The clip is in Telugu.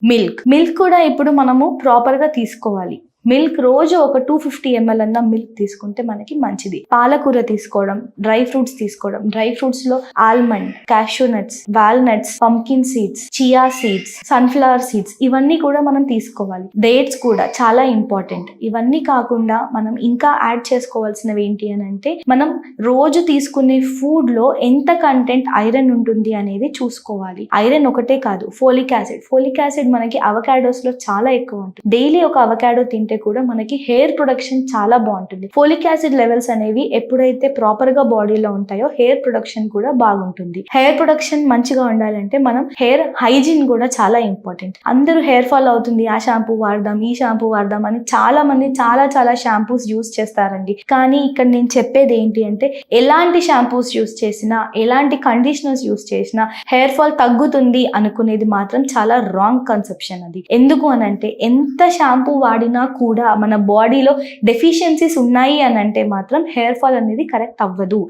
మిల్క్ కూడా ఇప్పుడు మనము ప్రాపర్ గా తీసుకోవాలి. మిల్క్ రోజు ఒక 250 ml అన్న మిల్క్ తీసుకుంటే మనకి మంచిది. పాలకూర తీసుకోవడం, డ్రై ఫ్రూట్స్ తీసుకోవడం, డ్రై ఫ్రూట్స్ లో almond, cashew nuts, walnuts, pumpkin seeds, chia seeds, sunflower seeds ఇవన్నీ కూడా మనం తీసుకోవాలి. డేట్స్ కూడా చాలా ఇంపార్టెంట్. ఇవన్నీ కాకుండా మనం ఇంకా యాడ్ చేసుకోవాల్సినవి ఏంటి అని అంటే, మనం రోజు తీసుకునే ఫుడ్ లో ఎంత కంటెంట్ ఐరన్ ఉంటుంది అనేది చూసుకోవాలి. ఐరన్ ఒకటే కాదు, ఫోలిక్ యాసిడ్ మనకి అవకాడోస్ లో చాలా ఎక్కువ ఉంటుంది. డైలీ ఒక అవకాడో తింటే కూడా మనకి హెయిర్ ప్రొడక్షన్ చాలా బాగుంటుంది. ఫోలిక్ యాసిడ్ లెవెల్స్ అనేవి ఎప్పుడైతే ప్రాపర్ గా బాడీలో ఉంటాయో హెయిర్ ప్రొడక్షన్ కూడా బాగుంటుంది. హెయిర్ ప్రొడక్షన్ మంచిగా ఉండాలంటే మనం హెయిర్ హైజీన్ కూడా చాలా ఇంపార్టెంట్. అందరూ హెయిర్ ఫాల్ అవుతుంది, ఆ షాంపూ వాడదాం, ఈ షాంపూ వాడదాం అని చాలా మంది చాలా షాంపూస్ యూస్ చేస్తారండి. కానీ ఇక్కడ నేను చెప్పేది ఏంటి అంటే, ఎలాంటి షాంపూస్ యూస్ చేసినా, ఎలాంటి కండిషనర్స్ యూస్ చేసినా హెయిర్ ఫాల్ తగ్గుతుంది అనుకునేది మాత్రం చాలా రాంగ్ కన్సెప్షన్ అది. ఎందుకు అనంటే, ఎంత షాంపూ వాడినా కూడా మన బాడీలో డెఫిషియన్సీస్ ఉన్నాయి అని అంటే మాత్రం హెయిర్ ఫాల్ అనేది కరెక్ట్ అవ్వదు.